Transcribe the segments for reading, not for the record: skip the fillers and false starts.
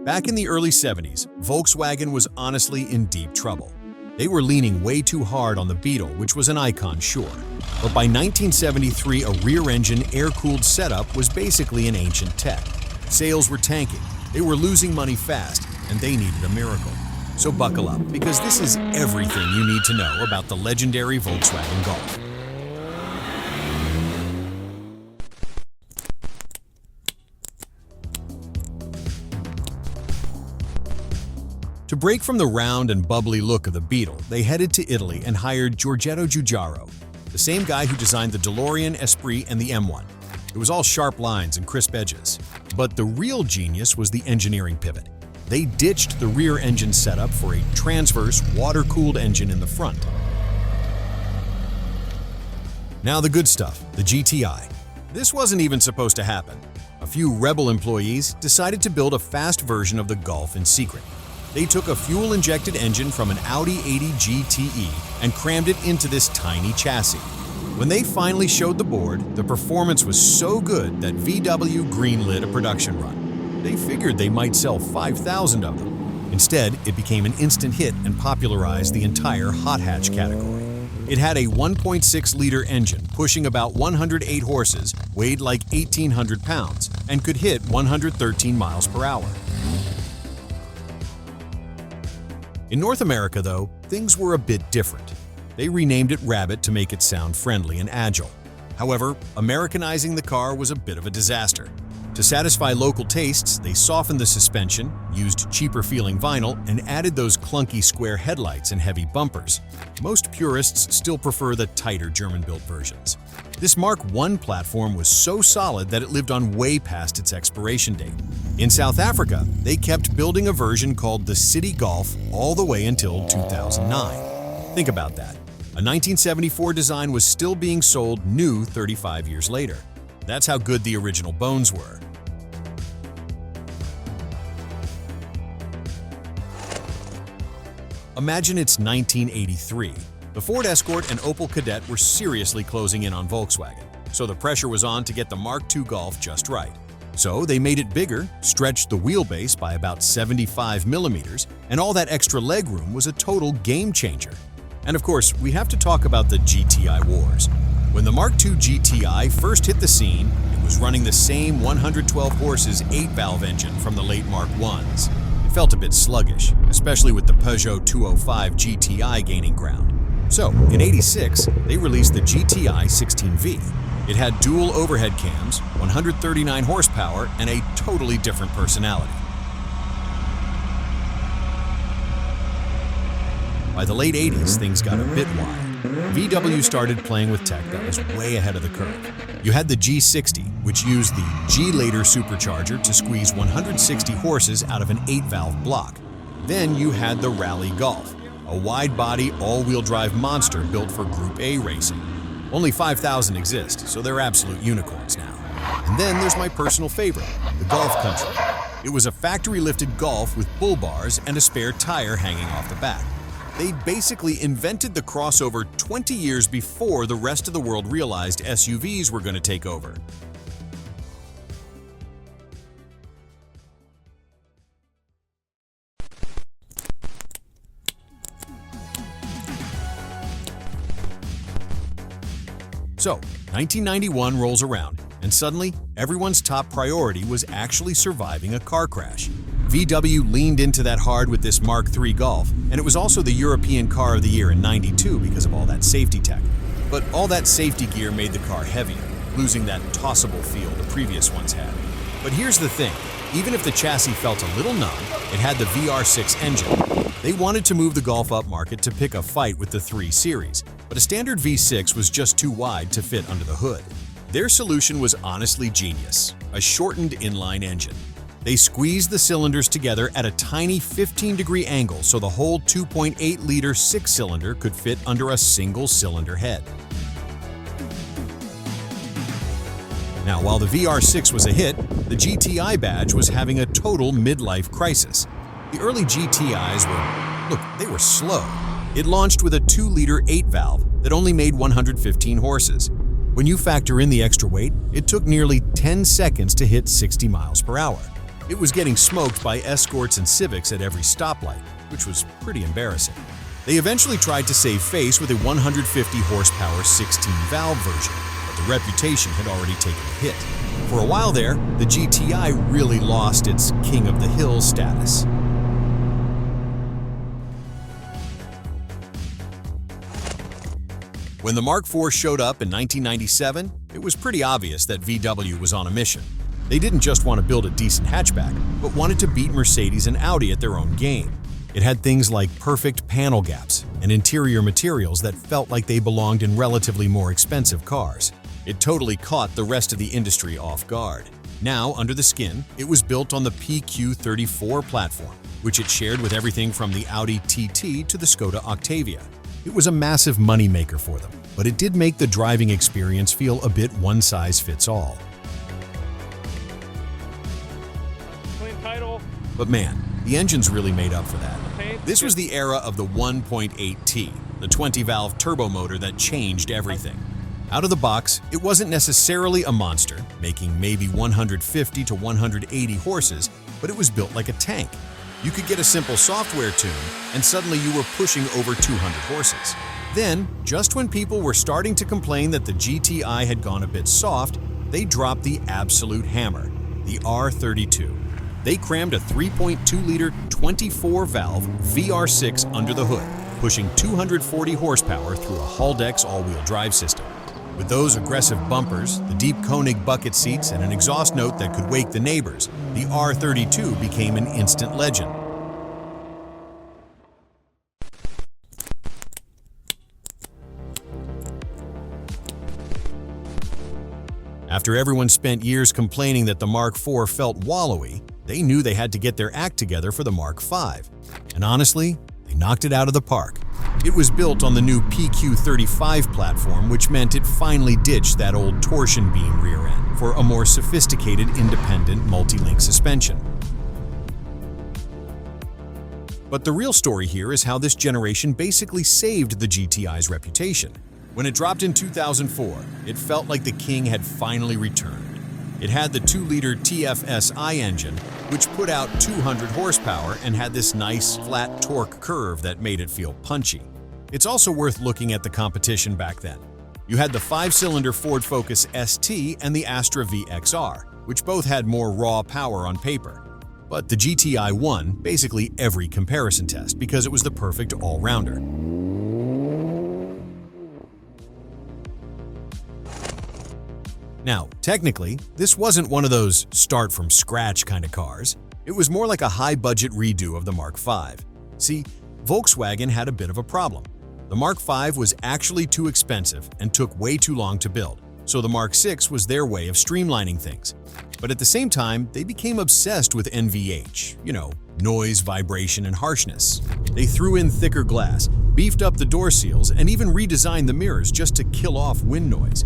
Back in the early 70s, Volkswagen was honestly in deep trouble. They were leaning way too hard on the Beetle, which was an icon, sure. But by 1973, a rear-engine, air-cooled setup was basically an ancient tech. Sales were tanking, they were losing money fast, and they needed a miracle. So buckle up, because this is everything you need to know about the legendary Volkswagen Golf. To break from the round and bubbly look of the Beetle, they headed to Italy and hired Giorgetto Giugiaro, the same guy who designed the DeLorean, Esprit, and the M1. It was all sharp lines and crisp edges. But the real genius was the engineering pivot. They ditched the rear engine setup for a transverse, water-cooled engine in the front. Now the good stuff, the GTI. This wasn't even supposed to happen. A few rebel employees decided to build a fast version of the Golf in secret. They took a fuel-injected engine from an Audi 80 GTE and crammed it into this tiny chassis. When they finally showed the board, the performance was so good that VW greenlit a production run. They figured they might sell 5,000 of them. Instead, it became an instant hit and popularized the entire hot hatch category. It had a 1.6-liter engine pushing about 108 horses, weighed like 1,800 pounds, and could hit 113 miles per hour. In North America, though, things were a bit different. They renamed it Rabbit to make it sound friendly and agile. However, Americanizing the car was a bit of a disaster. To satisfy local tastes, they softened the suspension, used cheaper-feeling vinyl, and added those clunky square headlights and heavy bumpers. Most purists still prefer the tighter German-built versions. This Mark I platform was so solid that it lived on way past its expiration date. In South Africa, they kept building a version called the City Golf all the way until 2009. Think about that. A 1974 design was still being sold new 35 years later. That's how good the original bones were. Imagine it's 1983. The Ford Escort and Opel Kadett were seriously closing in on Volkswagen, so the pressure was on to get the Mark II Golf just right. So they made it bigger, stretched the wheelbase by about 75 millimeters, and all that extra legroom was a total game changer. And of course, we have to talk about the GTI wars. When the Mark II GTI first hit the scene, it was running the same 112 horses 8-valve engine from the late Mark Is. It felt a bit sluggish, especially with the Peugeot 205 GTI gaining ground. So, in '86, they released the GTI 16V. It had dual overhead cams, 139 horsepower, and a totally different personality. By the late 80s, things got a bit wild. VW started playing with tech that was way ahead of the curve. You had the G60, which used the G-Later supercharger to squeeze 160 horses out of an 8-valve block. Then you had the Rally Golf, a wide-body, all-wheel drive monster built for Group A racing. Only 5,000 exist, so they're absolute unicorns now. And then there's my personal favorite, the Golf Country. It was a factory-lifted Golf with bull bars and a spare tire hanging off the back. They basically invented the crossover 20 years before the rest of the world realized SUVs were going to take over. So, 1991 rolls around, and suddenly, everyone's top priority was actually surviving a car crash. VW leaned into that hard with this Mark III Golf, and it was also the European Car of the Year in '92 because of all that safety tech. But all that safety gear made the car heavier, losing that tossable feel the previous ones had. But here's the thing, even if the chassis felt a little numb, it had the VR6 engine. They wanted to move the Golf upmarket to pick a fight with the 3 Series, but a standard V6 was just too wide to fit under the hood. Their solution was honestly genius, a shortened inline engine. They squeezed the cylinders together at a tiny 15-degree angle so the whole 2.8-liter 6-cylinder could fit under a single cylinder head. Now, while the VR6 was a hit, the GTI badge was having a total midlife crisis. The early GTIs they were slow. It launched with a 2-liter 8-valve that only made 115 horses. When you factor in the extra weight, it took nearly 10 seconds to hit 60 miles per hour. It was getting smoked by Escorts and Civics at every stoplight, which was pretty embarrassing. They eventually tried to save face with a 150 horsepower 16-valve version, but the reputation had already taken a hit. For a while there, the GTI really lost its King of the Hill status. When the Mark IV showed up in 1997, it was pretty obvious that VW was on a mission. They didn't just want to build a decent hatchback, but wanted to beat Mercedes and Audi at their own game. It had things like perfect panel gaps and interior materials that felt like they belonged in relatively more expensive cars. It totally caught the rest of the industry off guard. Now, under the skin, it was built on the PQ34 platform, which it shared with everything from the Audi TT to the Skoda Octavia. It was a massive moneymaker for them, but it did make the driving experience feel a bit one-size-fits-all. Clean title. But man, the engines really made up for that. This was the era of the 1.8T, the 20-valve turbo motor that changed everything. Out of the box, it wasn't necessarily a monster, making maybe 150 to 180 horses, but it was built like a tank. You could get a simple software tune, and suddenly you were pushing over 200 horses. Then, just when people were starting to complain that the GTI had gone a bit soft, they dropped the absolute hammer, the R32. They crammed a 3.2-liter 24-valve VR6 under the hood, pushing 240 horsepower through a Haldex all-wheel drive system. With those aggressive bumpers, the deep Koenig bucket seats, and an exhaust note that could wake the neighbors, the R32 became an instant legend. After everyone spent years complaining that the Mark IV felt wallowy, they knew they had to get their act together for the Mark V. And honestly, they knocked it out of the park. It was built on the new PQ35 platform, which meant it finally ditched that old torsion beam rear end for a more sophisticated independent multi-link suspension. But the real story here is how this generation basically saved the GTI's reputation. When it dropped in 2004, it felt like the king had finally returned. It had the 2-liter TFSI engine, which put out 200 horsepower and had this nice, flat torque curve that made it feel punchy. It's also worth looking at the competition back then. You had the 5-cylinder Ford Focus ST and the Astra VXR, which both had more raw power on paper. But the GTI won basically every comparison test because it was the perfect all-rounder. Now, technically, this wasn't one of those start-from-scratch kind of cars. It was more like a high-budget redo of the Mark V. See, Volkswagen had a bit of a problem. The Mark V was actually too expensive and took way too long to build, so the Mark VI was their way of streamlining things. But at the same time, they became obsessed with NVH, noise, vibration, and harshness. They threw in thicker glass, beefed up the door seals, and even redesigned the mirrors just to kill off wind noise.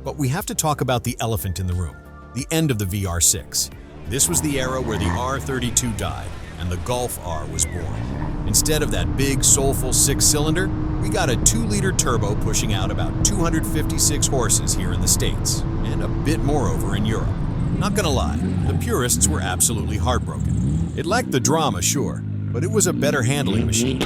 But we have to talk about the elephant in the room, the end of the VR6. This was the era where the R32 died and the Golf R was born. Instead of that big, soulful 6-cylinder, we got a 2-liter turbo pushing out about 256 horses here in the States, and a bit more over in Europe. Not gonna lie, the purists were absolutely heartbroken. It lacked the drama, sure, but it was a better handling machine.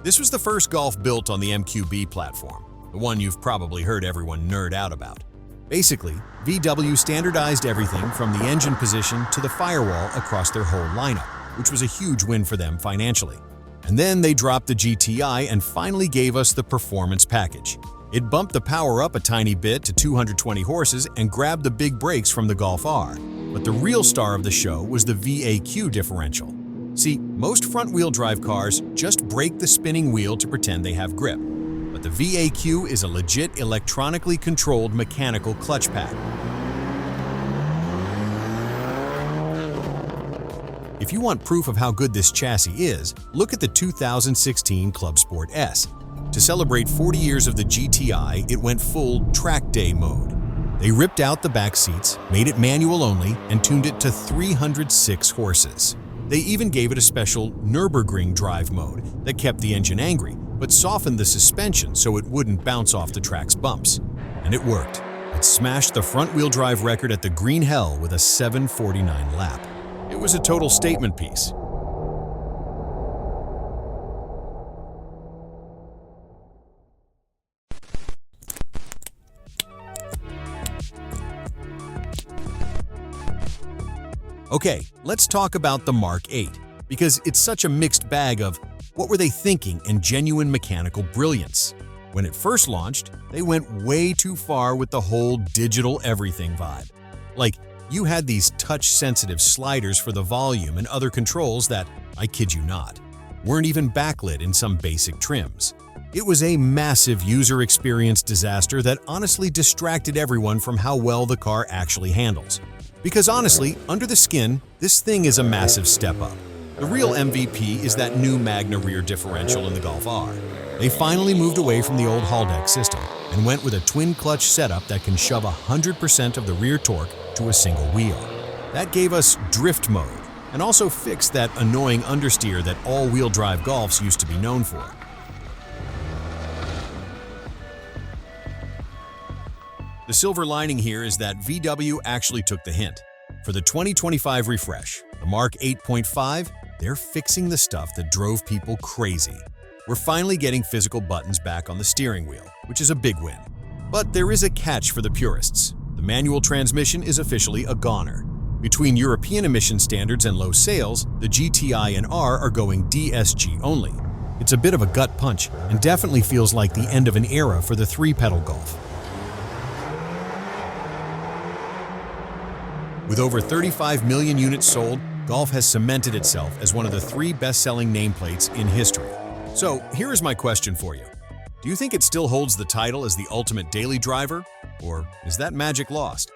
This was the first Golf built on the MQB platform, the one you've probably heard everyone nerd out about. Basically, VW standardized everything from the engine position to the firewall across their whole lineup, which was a huge win for them financially. And then they dropped the GTI and finally gave us the performance package. It bumped the power up a tiny bit to 220 horses and grabbed the big brakes from the Golf R. But the real star of the show was the VAQ differential. See, most front-wheel drive cars just brake the spinning wheel to pretend they have grip. But the VAQ is a legit electronically controlled mechanical clutch pad. If you want proof of how good this chassis is, look at the 2016 Club Sport S. To celebrate 40 years of the GTI, it went full track day mode. They ripped out the back seats, made it manual only, and tuned it to 306 horses. They even gave it a special Nürburgring drive mode that kept the engine angry, but softened the suspension so it wouldn't bounce off the track's bumps. And it worked. It smashed the front-wheel drive record at the Green Hell with a 7:49 lap. It was a total statement piece. Okay, let's talk about the Mark 8, because it's such a mixed bag of what were they thinking and genuine mechanical brilliance. When it first launched, they went way too far with the whole digital everything vibe. Like, you had these touch-sensitive sliders for the volume and other controls that, I kid you not, weren't even backlit in some basic trims. It was a massive user experience disaster that honestly distracted everyone from how well the car actually handles. Because honestly, under the skin, this thing is a massive step up. The real MVP is that new Magna rear differential in the Golf R. They finally moved away from the old Haldex system and went with a twin-clutch setup that can shove 100% of the rear torque to a single wheel. That gave us drift mode and also fixed that annoying understeer that all-wheel drive Golfs used to be known for. The silver lining here is that VW actually took the hint. For the 2025 refresh, the Mark 8.5, they're fixing the stuff that drove people crazy. We're finally getting physical buttons back on the steering wheel, which is a big win. But there is a catch for the purists. The manual transmission is officially a goner. Between European emission standards and low sales, the GTI and R are going DSG only. It's a bit of a gut punch and definitely feels like the end of an era for the three-pedal Golf. With over 35 million units sold, Golf has cemented itself as one of the 3 best-selling nameplates in history. So, here is my question for you. Do you think it still holds the title as the ultimate daily driver? Or is that magic lost?